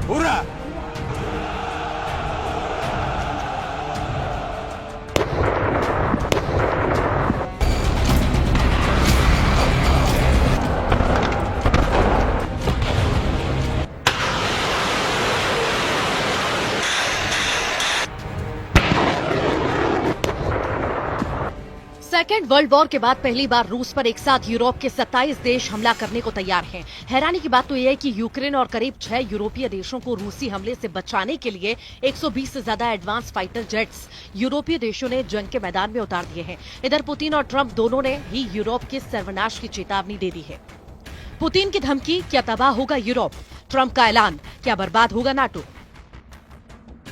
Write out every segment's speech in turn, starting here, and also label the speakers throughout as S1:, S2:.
S1: Hurra!
S2: Second world war के बाद पहली बार रूस पर एक साथ यूरोप के 27 देश हमला करने को तैयार हैं। हैरानी की बात तो यह है कि यूक्रेन और करीब 6 यूरोपीय देशों को रूसी हमले से बचाने के लिए 120 से ज्यादा एडवांस फाइटर जेट्स यूरोपीय देशों ने जंग के मैदान में उतार दिए हैं। इधर पुतिन और ट्रंप दोनों ने ही यूरोप के सर्वनाश की चेतावनी दे दी है। पुतिन की धमकी, क्या तबाह होगा यूरोप? ट्रंप का ऐलान, क्या बर्बाद होगा नाटो?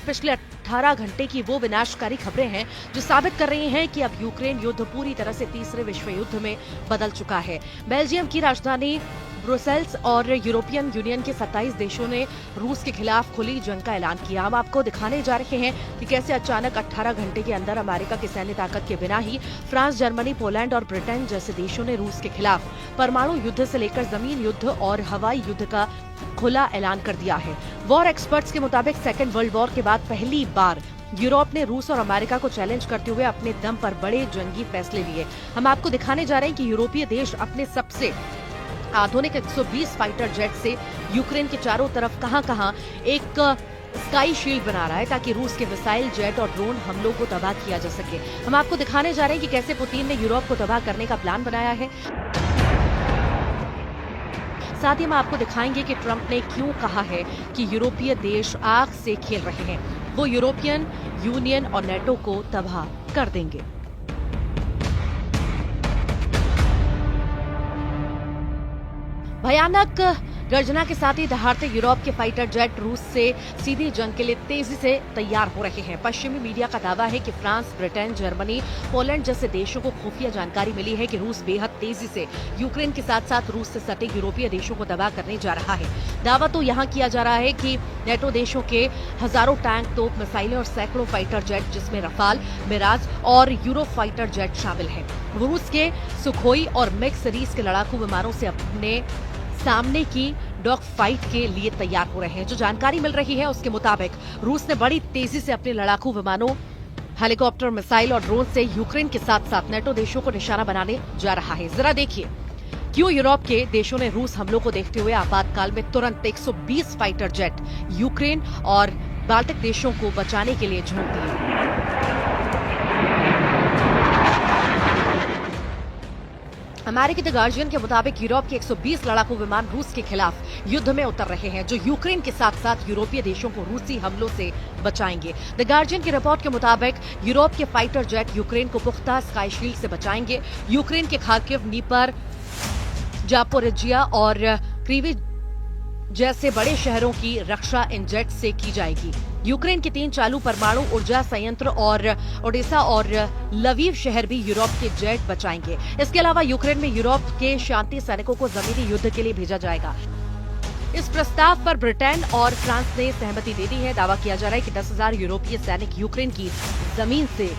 S2: पिछले 18 घंटे की वो विनाशकारी खबरें हैं जो साबित कर रही हैं कि अब यूक्रेन युद्ध पूरी तरह से तीसरे विश्व युद्ध में बदल चुका है। बेल्जियम की राजधानी ब्रुसेल्स और यूरोपियन यूनियन के 27 देशों ने रूस के खिलाफ खुली जंग का ऐलान किया। हम आपको दिखाने जा रहे हैं कि कैसे अचानक 18 घंटे के अंदर अमेरिका की सैन्य ताकत के बिना ही फ्रांस, जर्मनी, पोलैंड और ब्रिटेन जैसे देशों ने रूस के खिलाफ परमाणु युद्ध से लेकर जमीन युद्ध और हवाई युद्ध का खुला ऐलान कर दिया है। वॉर एक्सपर्ट्स के मुताबिक सेकेंड वर्ल्ड वॉर के बाद पहली बार यूरोप ने रूस और अमेरिका को चैलेंज करते हुए अपने दम पर बड़े जंगी फैसले लिए। हम आपको दिखाने जा रहे हैं कि यूरोपीय देश अपने सबसे आधुनिक 120 फाइटर जेट से यूक्रेन के चारों तरफ कहां-कहां एक स्काई शील्ड बना रहा है ताकि रूस के मिसाइल, जेट और ड्रोन हमलों को तबाह किया जा सके। हम आपको दिखाने जा रहे हैं कि कैसे पुतिन ने यूरोप को तबाह करने का प्लान बनाया है। साथ ही हम आपको दिखाएंगे कि ट्रंप ने क्यों कहा है कि यूरोपीय देश आग से खेल रहे हैं। वो यूरोपियन यूनियन और नेटो को तबाह कर देंगे। भयानक गर्जना के साथ ही दहाड़ते यूरोप के फाइटर जेट रूस से सीधी जंग के लिए तेजी से तैयार हो रहे हैं। पश्चिमी मीडिया का दावा है कि फ्रांस, ब्रिटेन, जर्मनी, पोलैंड जैसे देशों को खुफिया जानकारी मिली है कि रूस बेहद तेजी से यूक्रेन के साथ साथ रूस से सटे यूरोपीय देशों को तबाह करने जा रहा है। दावा तो यहाँ किया जा रहा है कि नेटो देशों के हजारों टैंक, तोप, मिसाइलें और सैकड़ों फाइटर जेट जिसमें रफाल, मिराज और यूरो फाइटर जेट शामिल हैं, रूस के सुखोई और मिग सीरीज के लड़ाकू विमानों से अपने सामने की डॉग फाइट के लिए तैयार हो रहे हैं। जो जानकारी मिल रही है उसके मुताबिक रूस ने बड़ी तेजी से अपने लड़ाकू विमानों, हेलीकॉप्टर, मिसाइल और ड्रोन से यूक्रेन के साथ साथ नेटो देशों को निशाना बनाने जा रहा है। जरा देखिए क्यों यूरोप के देशों ने रूस हमलों को देखते हुए आपातकाल में तुरंत 120 फाइटर जेट यूक्रेन और बाल्टिक देशों को बचाने के लिए झोंक दिए। अमेरिकी द गार्जियन के मुताबिक यूरोप के 120 लड़ाकू विमान रूस के खिलाफ युद्ध में उतर रहे हैं, जो यूक्रेन के साथ साथ यूरोपीय देशों को रूसी हमलों से बचाएंगे। द गार्जियन की रिपोर्ट के मुताबिक यूरोप के फाइटर जेट यूक्रेन को पुख्ता स्काई शील्ड से बचाएंगे। यूक्रेन के खार्किव, नीपर, जापोरिजिया और क्रीवी जैसे बड़े शहरों की रक्षा इन जेट से की जाएगी। यूक्रेन के 3 चालू परमाणु ऊर्जा संयंत्र और ओडेसा और लवीव शहर भी यूरोप के जेट बचाएंगे। इसके अलावा यूक्रेन में यूरोप के शांति सैनिकों को जमीनी युद्ध के लिए भेजा जाएगा। इस प्रस्ताव पर ब्रिटेन और फ्रांस ने सहमति दे दी है। दावा किया जा रहा है कि 10,000 यूरोपीय सैनिक यूक्रेन की जमीन से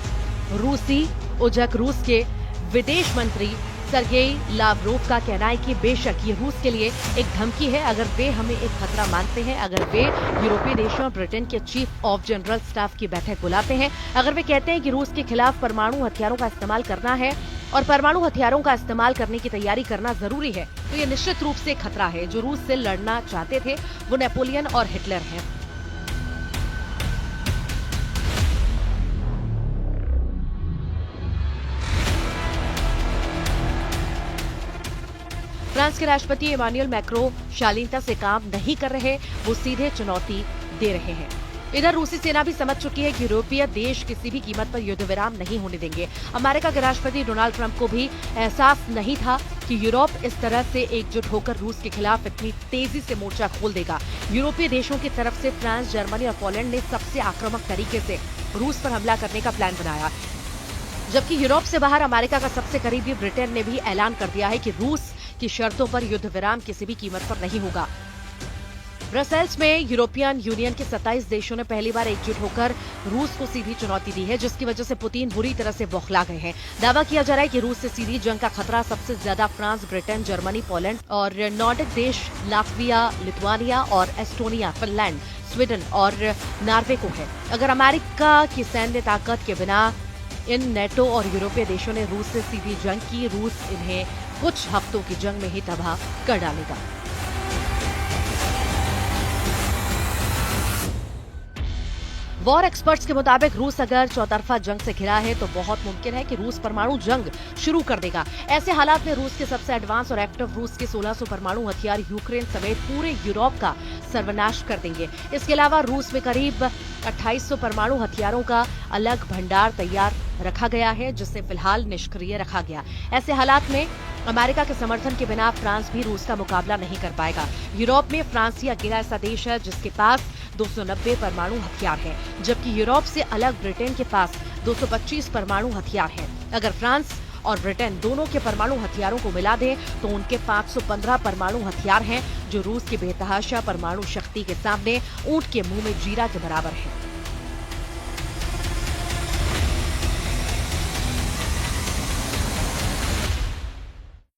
S2: रूसी उजक रूस के विदेश मंत्री सर्गेई लावरोव का कहना है कि बेशक ये रूस के लिए एक धमकी है अगर वे हमें एक खतरा मानते हैं, अगर वे यूरोपीय देशों और ब्रिटेन के चीफ ऑफ जनरल स्टाफ की बैठक बुलाते हैं, अगर वे कहते हैं कि रूस के खिलाफ परमाणु हथियारों का इस्तेमाल करना है और परमाणु हथियारों का इस्तेमाल करने की तैयारी करना जरूरी है, तो ये निश्चित रूप से खतरा है। जो रूस से लड़ना चाहते थे वो नेपोलियन और हिटलर हैं। फ्रांस के राष्ट्रपति इमानुएल मैक्रो शालीनता से काम नहीं कर रहे, वो सीधे चुनौती दे रहे हैं। इधर रूसी सेना भी समझ चुकी है कि यूरोपीय देश किसी भी कीमत पर युद्ध विराम नहीं होने देंगे। अमेरिका के राष्ट्रपति डोनाल्ड ट्रंप को भी एहसास नहीं था कि यूरोप इस तरह से एकजुट होकर रूस के खिलाफ इतनी तेजी से मोर्चा खोल देगा। यूरोपीय देशों की तरफ से फ्रांस, जर्मनी और पोलैंड ने सबसे आक्रामक तरीके से रूस पर हमला करने का प्लान बनाया, जबकि यूरोप से बाहर अमेरिका का सबसे करीबी ब्रिटेन ने भी ऐलान कर दिया है कि रूस की शर्तों पर युद्ध विराम किसी भी कीमत पर नहीं होगा। ब्रसेल्स में यूरोपियन यूनियन के 27 देशों ने पहली बार एकजुट होकर रूस को सीधी चुनौती दी है, जिसकी वजह से पुतिन बुरी तरह से बौखला गए हैं। दावा किया जा रहा है कि रूस से सीधी जंग का खतरा सबसे ज्यादा फ्रांस, ब्रिटेन, जर्मनी, पोलैंड और नॉर्डिक देश लातविया, लिथुआनिया और एस्टोनिया, फिनलैंड, स्वीडन और नॉर्वे को है। अगर अमेरिका की सैन्य ताकत के बिना इन नेटो और यूरोपीय देशों ने रूस से सीधी जंग की, रूस इन्हें कुछ हफ्तों की जंग में ही तबाह कर डालेगा। वॉर एक्सपर्ट्स के मुताबिक रूस अगर चौतरफा जंग से घिरा है तो बहुत मुमकिन है कि रूस परमाणु जंग शुरू कर देगा। ऐसे हालात में रूस के सबसे एडवांस और एक्टिव रूस के 1600 परमाणु हथियार यूक्रेन समेत पूरे यूरोप का सर्वनाश कर देंगे। इसके अलावा रूस में करीब 2800 परमाणु हथियारों का अलग भंडार तैयार रखा गया है, जिसे फिलहाल निष्क्रिय रखा गया। ऐसे हालात में अमेरिका के समर्थन के बिना फ्रांस भी रूस का मुकाबला नहीं कर पाएगा। यूरोप में फ्रांस ही अकेला ऐसा देश है जिसके पास 290 परमाणु हथियार हैं, जबकि यूरोप से अलग ब्रिटेन के पास 225 परमाणु हथियार हैं। अगर फ्रांस और ब्रिटेन दोनों के परमाणु हथियारों को मिला दें तो उनके 515 परमाणु हथियार हैं, जो रूस की बेतहाशा परमाणु शक्ति के सामने ऊंट के मुंह में जीरा के बराबर है।